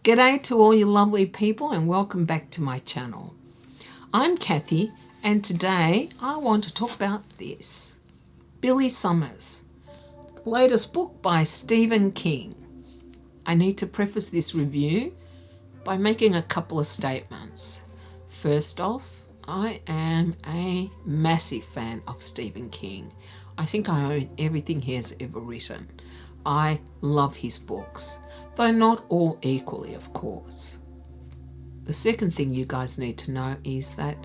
G'day to all you lovely people and welcome back to my channel. I'm Kathy and today I want to talk about this. Billy Summers, latest book by Stephen King. I need to preface this review by making a couple of statements. First off, I am a massive fan of Stephen King. I think I own everything he has ever written. I love his books, though not all equally, of course. The second thing you guys need to know is that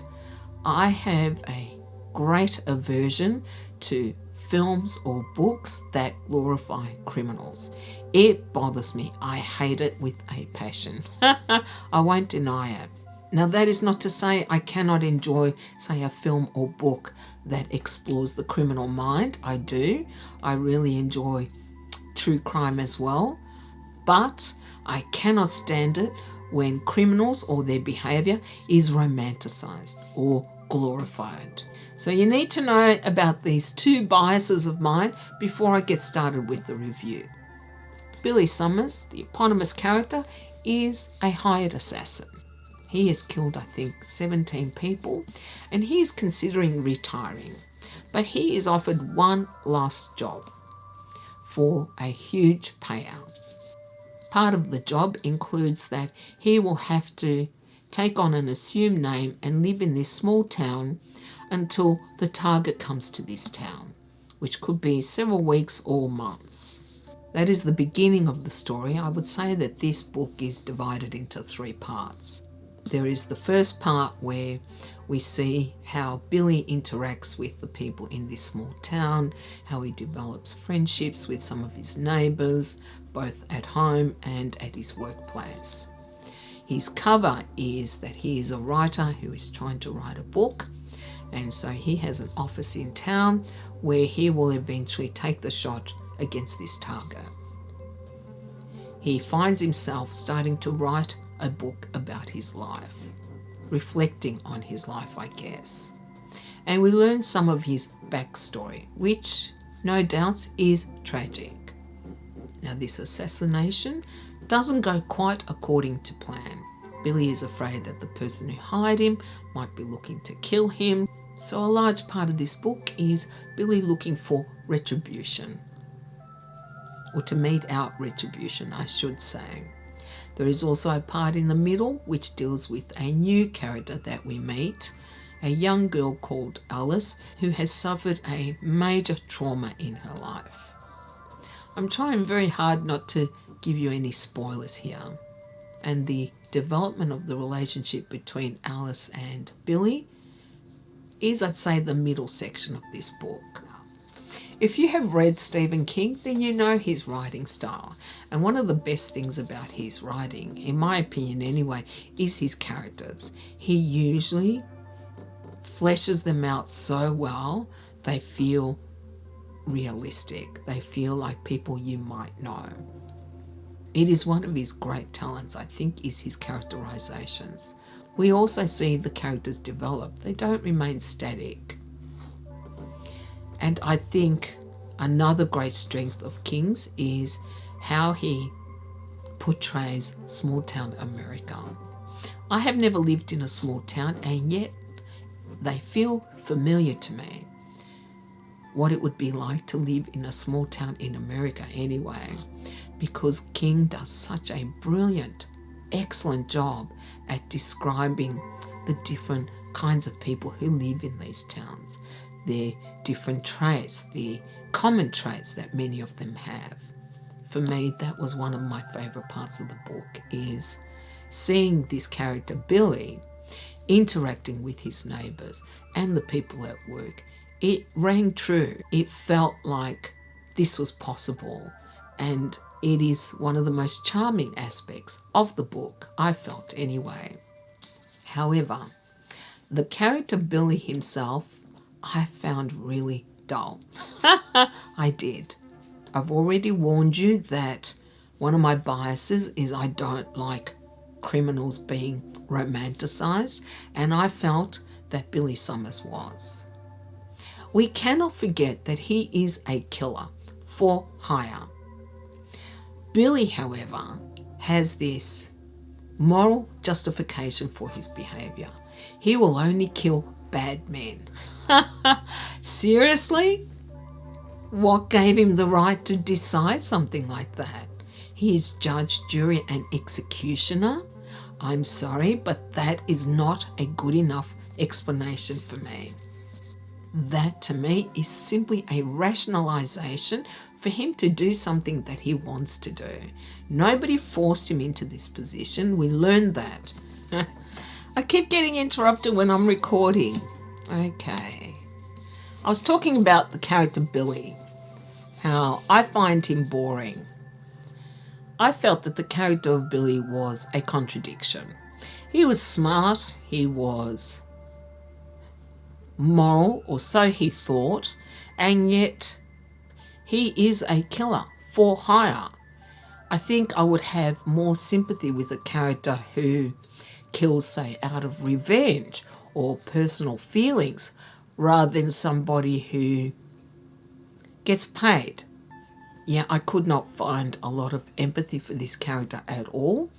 I have a great aversion to films or books that glorify criminals. It bothers me. I hate it with a passion. I won't deny it. Now, that is not to say I cannot enjoy, say, a film or book that explores the criminal mind. I do. I really enjoy true crime as well. But I cannot stand it when criminals or their behaviour is romanticised or glorified. So you need to know about these two biases of mine before I get started with the review. Billy Summers, the eponymous character, is a hired assassin. He has killed, I think, 17 people, and he is considering retiring. But he is offered one last job for a huge payout. Part of the job includes that he will have to take on an assumed name and live in this small town until the target comes to this town, which could be several weeks or months. That is the beginning of the story. I would say that this book is divided into 3 parts. There is the first part where we see how Billy interacts with the people in this small town, how he develops friendships with some of his neighbours, both at home and at his workplace. His cover is that he is a writer who is trying to write a book, and so he has an office in town where he will eventually take the shot against this target. He finds himself starting to write a book about his life, reflecting on his life, I guess. And we learn some of his backstory, which no doubt is tragic. Now, this assassination doesn't go quite according to plan. Billy is afraid that the person who hired him might be looking to kill him. So a large part of this book is Billy looking for retribution, or to mete out retribution, I should say. There is also a part in the middle which deals with a new character that we meet, a young girl called Alice who has suffered a major trauma in her life. I'm trying very hard not to give you any spoilers here. And the development of the relationship between Alice and Billy is, I'd say, the middle section of this book. If you have read Stephen King, then you know his writing style. And one of the best things about his writing, in my opinion anyway, is his characters. He usually fleshes them out so well, they feel realistic. They feel like people you might know. It is one of his great talents, I think, is his characterizations. We also see the characters develop. They don't remain static. And I think another great strength of King's is how he portrays small town America. I have never lived in a small town, and yet they feel familiar to me. What it would be like to live in a small town in America anyway, because King does such a brilliant, excellent job at describing the different kinds of people who live in these towns, their different traits, the common traits that many of them have. For me, that was one of my favourite parts of the book, is seeing this character Billy interacting with his neighbours and the people at work. It rang true. It felt like this was possible, and it is one of the most charming aspects of the book, I felt anyway. However, the character Billy himself, I found really dull. I did. I've already warned you that one of my biases is I don't like criminals being romanticised, and I felt that Billy Summers was. We cannot forget that he is a killer for hire. Billy, however, has this moral justification for his behavior. He will only kill bad men. Seriously? What gave him the right to decide something like that? He is judge, jury, and executioner? I'm sorry, but that is not a good enough explanation for me. That to me is simply a rationalization for him to do something that he wants to do. Nobody forced him into this position. We learned that. I keep getting interrupted when I'm recording. Okay. I was talking about the character Billy, how I find him boring. I felt that the character of Billy was a contradiction. He was smart, he was moral, or so he thought, and yet he is a killer for hire. I think I would have more sympathy with a character who kills, say, out of revenge or personal feelings, rather than somebody who gets paid. Yeah, I could not find a lot of empathy for this character at all.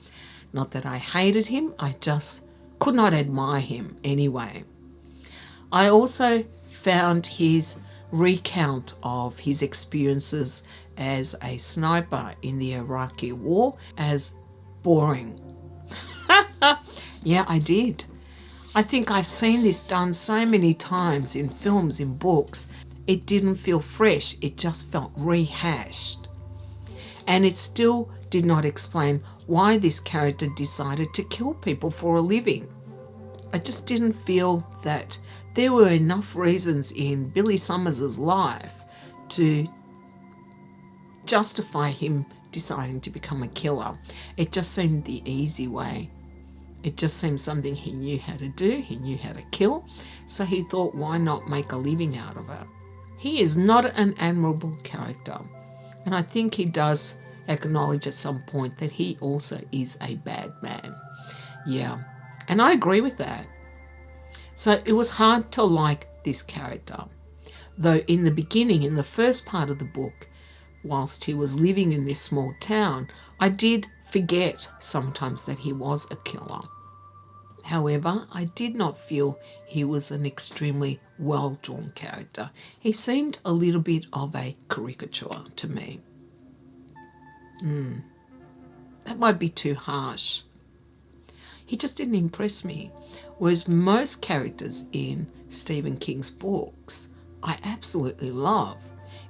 Not that I hated him, I just could not admire him anyway. I also found his recount of his experiences as a sniper in the Iraqi war as boring. Yeah, I did. I think I've seen this done so many times in films, in books. It didn't feel fresh, it just felt rehashed. And it still did not explain why this character decided to kill people for a living. I just didn't feel that there were enough reasons in Billy Summers' life to justify him deciding to become a killer. It just seemed the easy way. It just seemed something he knew how to do, he knew how to kill, so he thought, why not make a living out of it? He is not an admirable character, and I think he does acknowledge at some point that he also is a bad man. Yeah, and I agree with that. So it was hard to like this character, though in the beginning, in the first part of the book, whilst he was living in this small town, I did forget sometimes that he was a killer. However, I did not feel he was an extremely well-drawn character. He seemed a little bit of a caricature to me. That might be too harsh. He just didn't impress me. Whereas most characters in Stephen King's books, I absolutely love.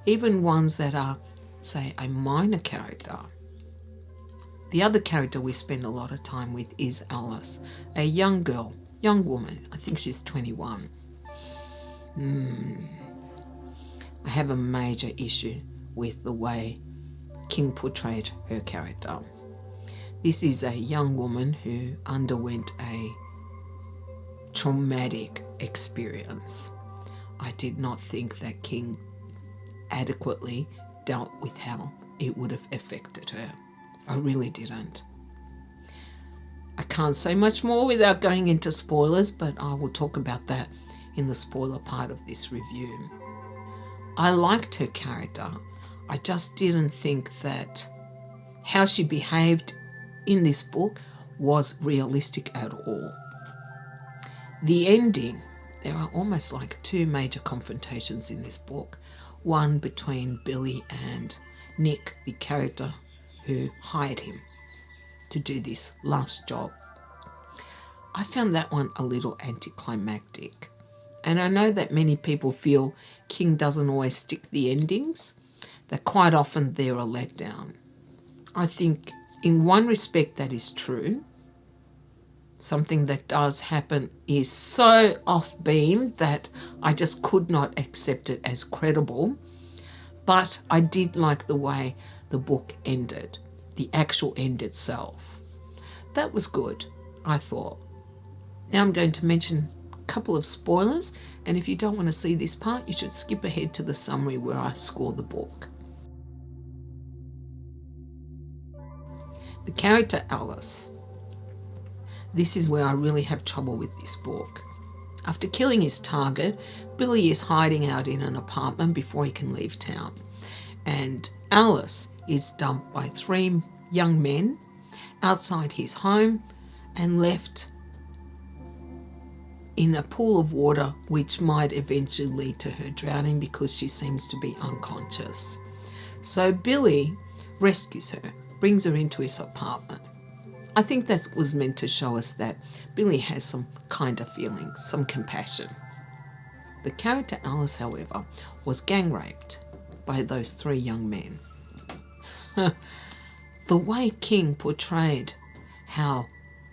Even ones that are, say, a minor character. The other character we spend a lot of time with is Alice, a young girl, young woman. I think she's 21. I have a major issue with the way King portrayed her character. This is a young woman who underwent a traumatic experience. I did not think that King adequately dealt with how it would have affected her. I really didn't. I can't say much more without going into spoilers, but I will talk about that in the spoiler part of this review. I liked her character. I just didn't think that how she behaved in this book was realistic at all. The ending, there are almost like two major confrontations in this book. One between Billy and Nick, the character who hired him to do this last job. I found that one a little anticlimactic. And I know that many people feel King doesn't always stick the endings, that quite often they're a letdown. I think in one respect that is true. Something that does happen is so off-beam that I just could not accept it as credible. But I did like the way the book ended, the actual end itself. That was good, I thought. Now I'm going to mention a couple of spoilers, and if you don't want to see this part, you should skip ahead to the summary where I score the book. The character Alice. This is where I really have trouble with this book. After killing his target, Billy is hiding out in an apartment before he can leave town. And Alice is dumped by three young men outside his home and left in a pool of water, which might eventually lead to her drowning because she seems to be unconscious. So Billy rescues her, brings her into his apartment. I think that was meant to show us that Billy has some kind of feelings, some compassion. The character Alice, however, was gang raped by those 3 young men. The way King portrayed how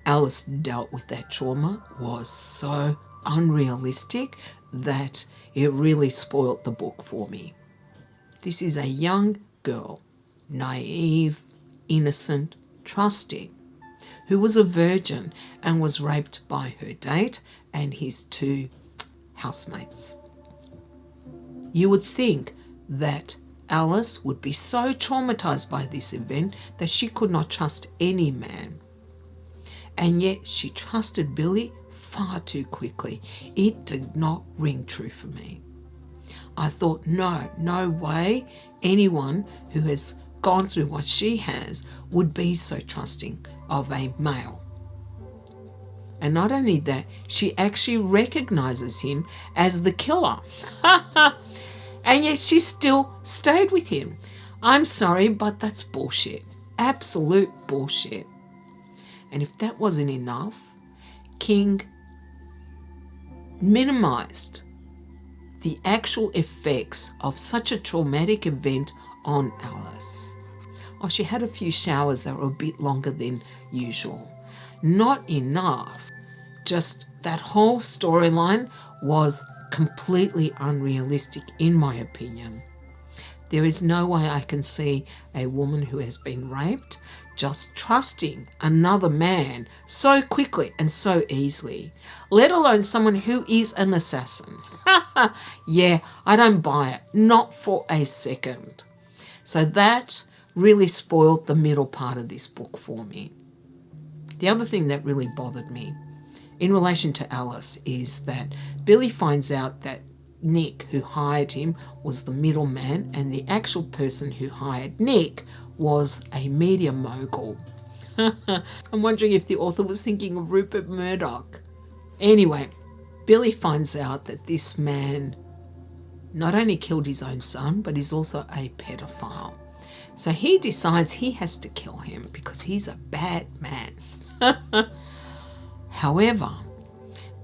Alice dealt with that trauma was so unrealistic that it really spoilt the book for me. This is a young girl, naive, innocent, trusting, who was a virgin and was raped by her date and his 2 housemates. You would think that Alice would be so traumatized by this event that she could not trust any man. And yet she trusted Billy far too quickly. It did not ring true for me. I thought, no way anyone who has gone through what she has would be so trusting of a male. And not only that, she actually recognizes him as the killer. And yet she still stayed with him. I'm sorry, but that's bullshit. Absolute bullshit. And if that wasn't enough, King minimized the actual effects of such a traumatic event on Alice. Oh, she had a few showers that were a bit longer than usual. Not enough. Just that whole storyline was completely unrealistic in my opinion. There is no way I can see a woman who has been raped just trusting another man so quickly and so easily, let alone someone who is an assassin. Yeah, I don't buy it, not for a second. So that really spoiled the middle part of this book for me. The other thing that really bothered me in relation to Alice is that Billy finds out that Nick, who hired him, was the middleman, and the actual person who hired Nick was a media mogul. I'm wondering if the author was thinking of Rupert Murdoch. Anyway, Billy finds out that this man not only killed his own son, but he's also a pedophile. So he decides he has to kill him because he's a bad man. However,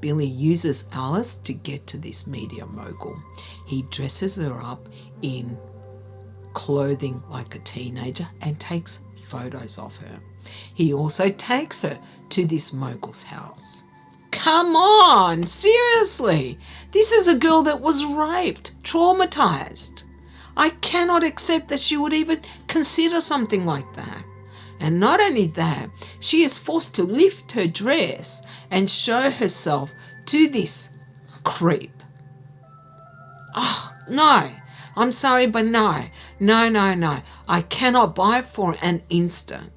Billy uses Alice to get to this media mogul. He dresses her up in clothing like a teenager and takes photos of her. He also takes her to this mogul's house. Come on, seriously. This is a girl that was raped, traumatized. I cannot accept that she would even consider something like that. And not only that, she is forced to lift her dress and show herself to this creep. Oh, no. I'm sorry, but no. I cannot buy it for an instant.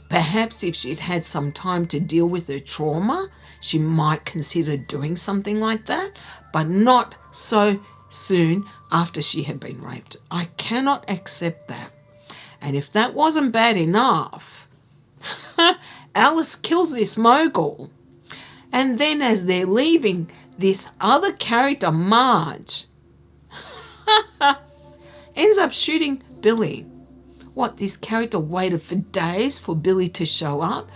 Perhaps if she'd had some time to deal with her trauma, she might consider doing something like that, but not so soon after she had been raped. I cannot accept that. And if that wasn't bad enough, Alice kills this mogul. And then as they're leaving, this other character, Marge, ends up shooting Billy. What, this character waited for days for Billy to show up?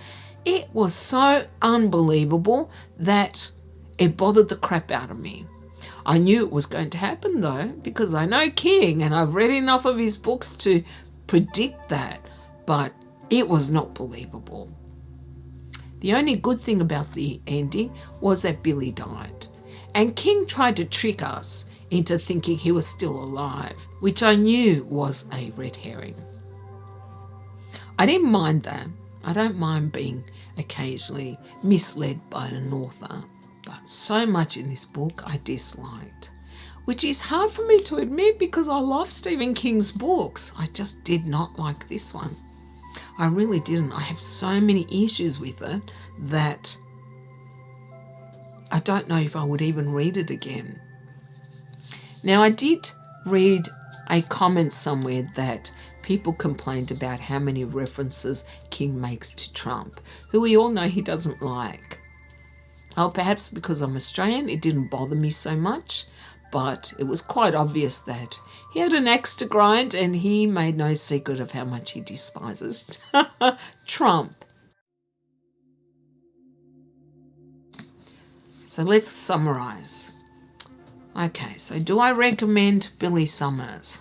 It was so unbelievable that it bothered the crap out of me. I knew it was going to happen though, because I know King and I've read enough of his books to predict that, but it was not believable. The only good thing about the ending was that Billy died, and King tried to trick us into thinking he was still alive, which I knew was a red herring. I didn't mind that. I don't mind being occasionally misled by an author, but so much in this book I disliked, which is hard for me to admit because I love Stephen King's books. I just did not like this one. I really didn't. I have so many issues with it that I don't know if I would even read it again. Now, I did read a comment somewhere that people complained about how many references King makes to Trump, who we all know he doesn't like. Oh, perhaps because I'm Australian, it didn't bother me so much, but it was quite obvious that he had an axe to grind and he made no secret of how much he despises Trump. So let's summarize. Okay, so do I recommend Billy Summers?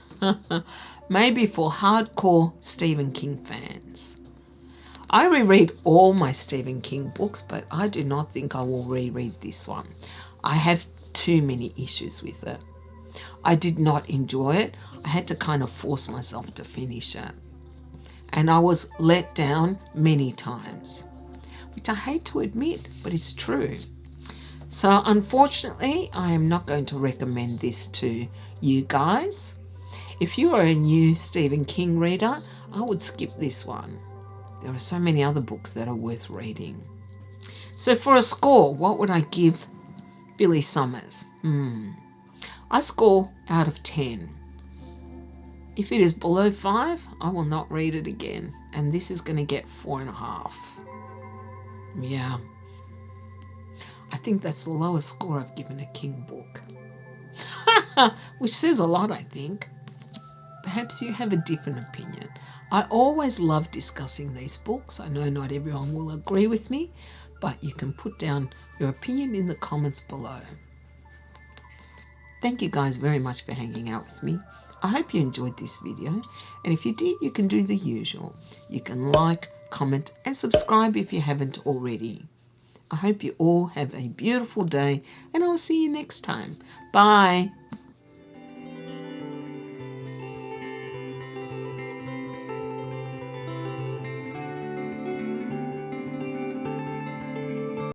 Maybe for hardcore Stephen King fans. I reread all my Stephen King books, but I do not think I will reread this one. I have too many issues with it. I did not enjoy it. I had to kind of force myself to finish it. And I was let down many times, which I hate to admit, but it's true. So unfortunately, I am not going to recommend this to you guys. If you are a new Stephen King reader, I would skip this one. There are so many other books that are worth reading. So for a score, what would I give Billy Summers? I score out of 10. If it is below 5, I will not read it again. And this is going to get 4.5. Yeah. I think that's the lowest score I've given a King book. Which says a lot, I think. Perhaps you have a different opinion. I always love discussing these books. I know not everyone will agree with me, but you can put down your opinion in the comments below. Thank you guys very much for hanging out with me. I hope you enjoyed this video, and if you did, you can do the usual. You can like, comment, and subscribe if you haven't already. I hope you all have a beautiful day, and I'll see you next time. Bye.